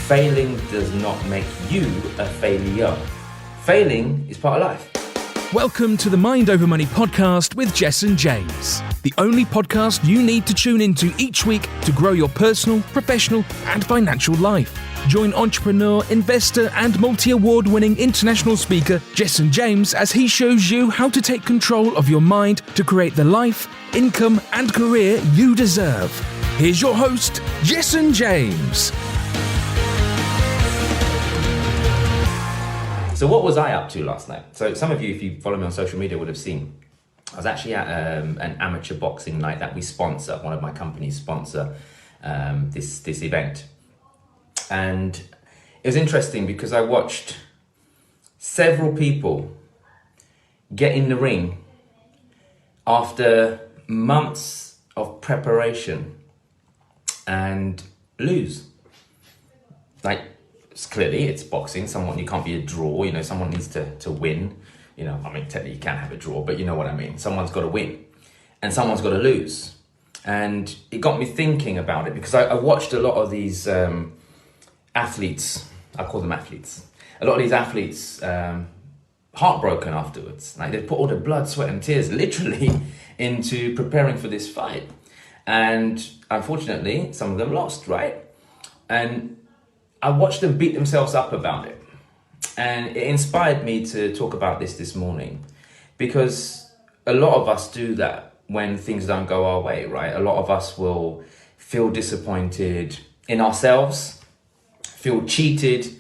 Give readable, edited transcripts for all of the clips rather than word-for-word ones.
Failing does not make you a failure. Failing is part of life. Welcome to the Mind Over Money podcast with Jessen James, the only podcast you need to tune into each week to grow your personal, professional, and financial life. Join entrepreneur, investor, and multi-award-winning international speaker Jessen James as he shows you how to take control of your mind to create the life, income, and career you deserve. Here's your host, Jessen James. So what was I up to last night? So some of you, if you follow me on social media, would have seen I was actually at an amateur boxing night that we sponsor. One of my companies sponsor this event. And it was interesting because I watched several people get in the ring after months of preparation and lose. Clearly it's boxing. You can't be a draw, someone needs to win. Technically you can have a draw, but you know what I mean. Someone's got to win and someone's got to lose. And it got me thinking about it because I watched a lot of these athletes, I call them athletes. A lot of these athletes heartbroken afterwards. They put all the blood, sweat and tears literally into preparing for this fight. And unfortunately, some of them lost, right? And I watched them beat themselves up about it. And it inspired me to talk about this morning because a lot of us do that when things don't go our way, right? A lot of us will feel disappointed in ourselves, feel cheated,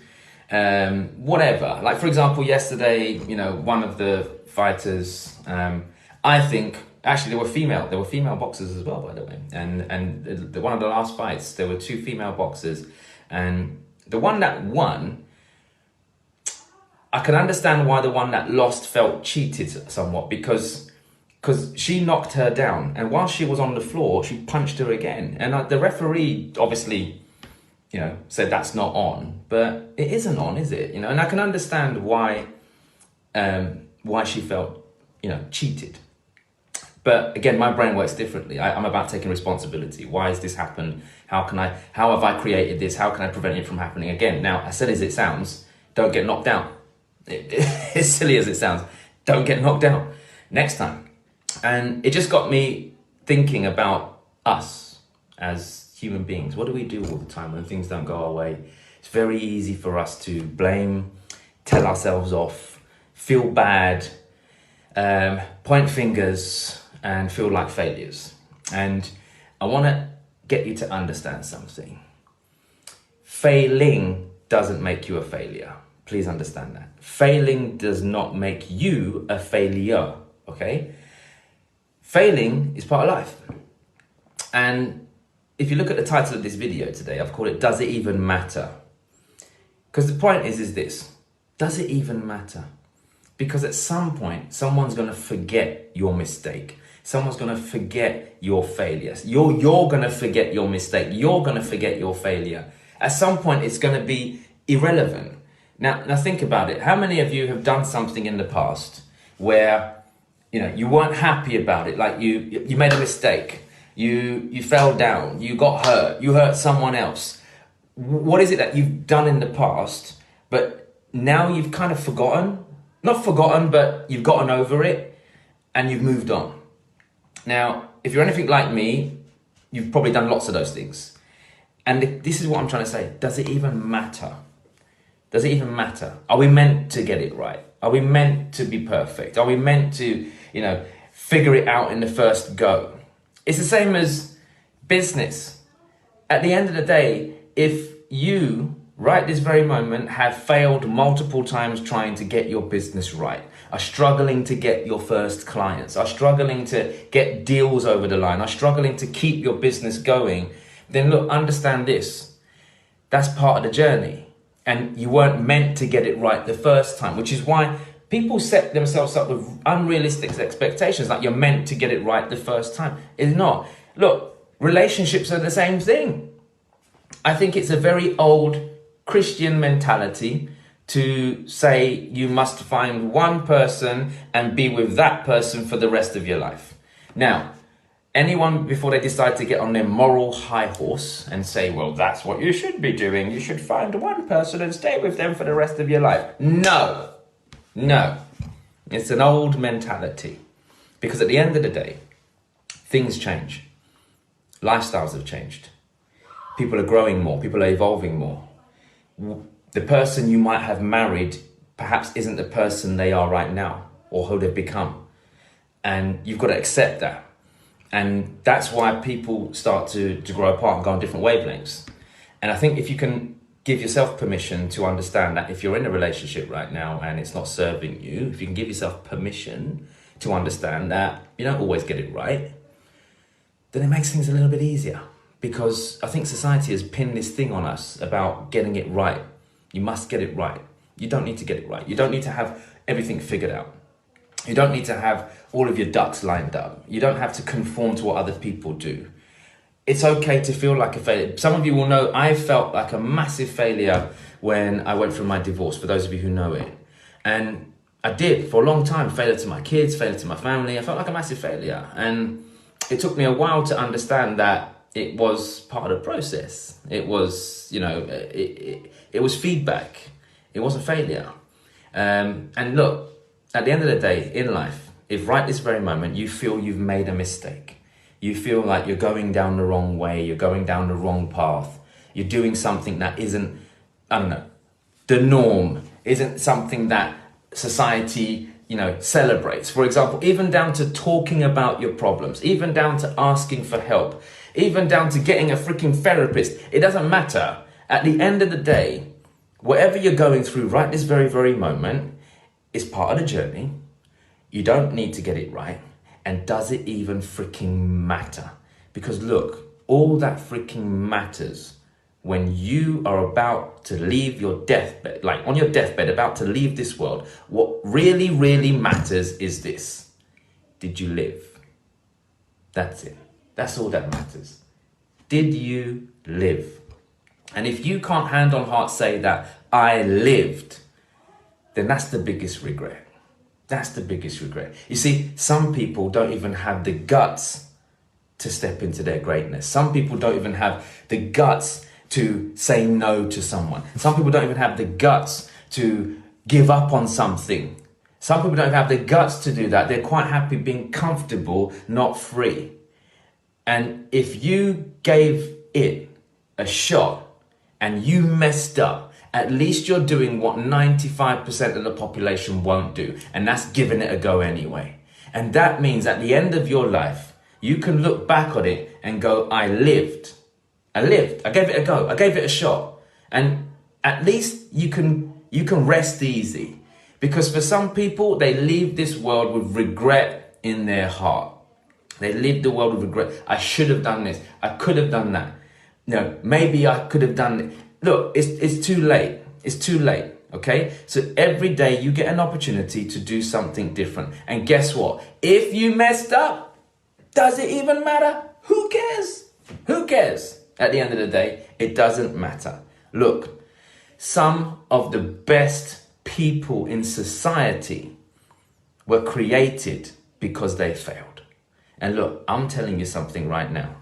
whatever. Like, for example, yesterday, one of the fighters, I think, actually there were female boxers as well, by the way. And one of the last fights, there were two female boxers. And the one that won, I can understand why the one that lost felt cheated somewhat because she knocked her down. And while she was on the floor, she punched her again. And the referee obviously, said that's not on. But it isn't on, is it? And I can understand why she felt, cheated. But again, my brain works differently. I'm about taking responsibility. Why has this happened? How have I created this? How can I prevent it from happening again? Now, as silly as it sounds, don't get knocked down. As silly as it sounds, don't get knocked down next time. And it just got me thinking about us as human beings. What do we do all the time when things don't go our way? It's very easy for us to blame, tell ourselves off, feel bad, point fingers, and feel like failures. And I want to get you to understand something. Failing doesn't make you a failure. Please understand that. Failing does not make you a failure, okay? Failing is part of life. And if you look at the title of this video today, I've called it, Does It Even Matter? Because the point is this, does it even matter? Because at some point, someone's going to forget your mistake. Someone's going to forget your failures. You're going to forget your mistake. You're going to forget your failure. At some point, it's going to be irrelevant. Now think about it. How many of you have done something in the past where, you weren't happy about it? Like you made a mistake. You fell down. You got hurt. You hurt someone else. What is it that you've done in the past, but now you've kind of forgotten? Not forgotten, but you've gotten over it and you've moved on. Now, if you're anything like me, you've probably done lots of those things. And this is what I'm trying to say. Does it even matter? Does it even matter? Are we meant to get it right? Are we meant to be perfect? Are we meant to, figure it out in the first go? It's the same as business. At the end of the day, if you, right this very moment, have failed multiple times trying to get your business right, are struggling to get your first clients, are struggling to get deals over the line, are struggling to keep your business going, then look, understand this. That's part of the journey. And you weren't meant to get it right the first time, which is why people set themselves up with unrealistic expectations, like you're meant to get it right the first time. It's not. Look, relationships are the same thing. I think it's a very old Christian mentality to say you must find one person and be with that person for the rest of your life. Now, Anyone, before they decide to get on their moral high horse and say, well, that's what you should be doing. You should find one person and stay with them for the rest of your life. No. It's an old mentality. Because at the end of the day, things change. Lifestyles have changed. People are growing more. People are evolving more. The person you might have married perhaps isn't the person they are right now or who they've become. And you've got to accept that. And that's why people start to grow apart and go on different wavelengths. And I think if you can give yourself permission to understand that if you're in a relationship right now and it's not serving you, if you can give yourself permission to understand that you don't always get it right, then it makes things a little bit easier. Because I think society has pinned this thing on us about getting it right. You must get it right. You don't need to get it right. You don't need to have everything figured out. You don't need to have all of your ducks lined up. You don't have to conform to what other people do. It's okay to feel like a failure. Some of you will know I felt like a massive failure when I went through my divorce, for those of you who know it. And I did, for a long time, failure to my kids, failure to my family. I felt like a massive failure. And it took me a while to understand that it was part of the process. It was, it was feedback. It was a failure. And look, at the end of the day, in life, if right this very moment you feel you've made a mistake, you feel like you're going down the wrong way, you're going down the wrong path, you're doing something that isn't, the norm, isn't something that society, celebrates. For example, even down to talking about your problems, even down to asking for help, even down to getting a freaking therapist, it doesn't matter. At the end of the day, whatever you're going through right this very, very moment, it's part of the journey. You don't need to get it right. And does it even freaking matter? Because look, all that freaking matters when you are about to leave your deathbed, like on your deathbed, about to leave this world. What really, really matters is this. Did you live? That's it. That's all that matters. Did you live? And if you can't hand on heart say that I lived, then that's the biggest regret. That's the biggest regret. You see, some people don't even have the guts to step into their greatness. Some people don't even have the guts to say no to someone. Some people don't even have the guts to give up on something. Some people don't have the guts to do that. They're quite happy being comfortable, not free. And if you gave it a shot and you messed up, at least you're doing what 95% of the population won't do, and that's giving it a go anyway. And that means at the end of your life, you can look back on it and go, I lived. I gave it a go. I gave it a shot. And at least you can rest easy. Because for some people, they leave this world with regret in their heart. They leave the world with regret. I should have done this. I could have done that. Maybe I could have done it. Look, it's too late. It's too late, okay? So every day you get an opportunity to do something different. And guess what? If you messed up, does it even matter? Who cares? Who cares? At the end of the day, it doesn't matter. Look, some of the best people in society were created because they failed. And look, I'm telling you something right now.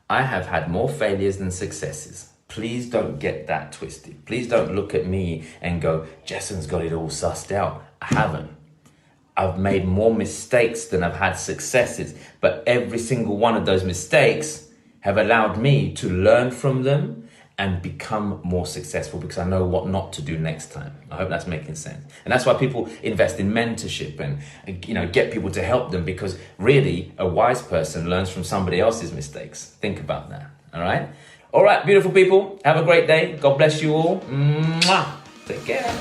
I have had more failures than successes. Please don't get that twisted. Please don't look at me and go, Jessen's got it all sussed out. I haven't. I've made more mistakes than I've had successes. But every single one of those mistakes have allowed me to learn from them and become more successful because I know what not to do next time. I hope that's making sense. And that's why people invest in mentorship and get people to help them, because really a wise person learns from somebody else's mistakes. Think about that. All right? All right, beautiful people. Have a great day. God bless you all. Mwah. Take care.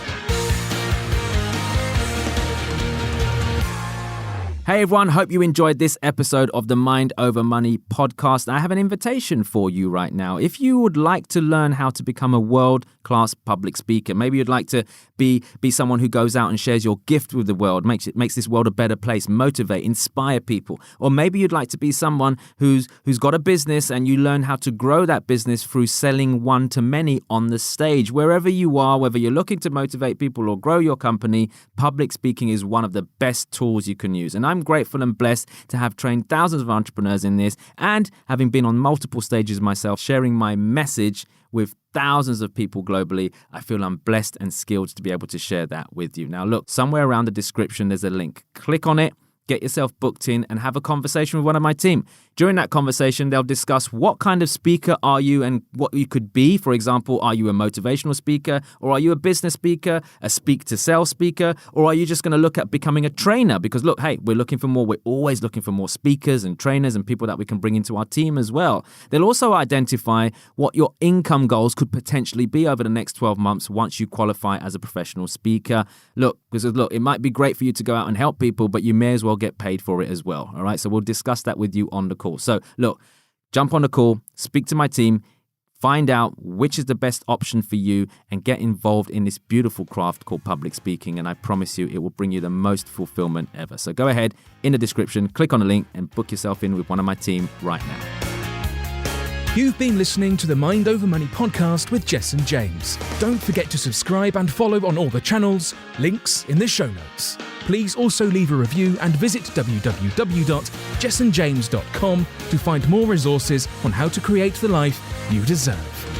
Hey everyone, hope you enjoyed this episode of the Mind Over Money podcast. I have an invitation for you right now. If you would like to learn how to become a world-class public speaker, maybe you'd like to be someone who goes out and shares your gift with the world, makes this world a better place, motivate, inspire people. Or maybe you'd like to be someone who's got a business and you learn how to grow that business through selling one to many on the stage. Wherever you are, whether you're looking to motivate people or grow your company, public speaking is one of the best tools you can use. And I'm I'm grateful and blessed to have trained thousands of entrepreneurs in this, and having been on multiple stages myself, sharing my message with thousands of people globally, I feel I'm blessed and skilled to be able to share that with you. Now look, somewhere around the description there's a link. Click on it, get yourself booked in, and have a conversation with one of my team. During that conversation, they'll discuss what kind of speaker are you and what you could be. For example, are you a motivational speaker, or are you a business speaker, a speak-to-sell speaker, or are you just going to look at becoming a trainer? Because look, hey, we're always looking for more speakers and trainers and people that we can bring into our team as well. They'll also identify what your income goals could potentially be over the next 12 months once you qualify as a professional speaker. Look, it might be great for you to go out and help people, but you may as well get paid for it as well. All right, so we'll discuss that with you on the call. So look, jump on the call, speak to my team, find out which is the best option for you, and get involved in this beautiful craft called public speaking. And I promise you, it will bring you the most fulfillment ever. So go ahead, in the description, click on the link and book yourself in with one of my team right now. You've been listening to the Mind Over Money podcast with Jessen James. Don't forget to subscribe and follow on all the channels, links in the show notes. Please also leave a review and visit www.jessenjames.com to find more resources on how to create the life you deserve.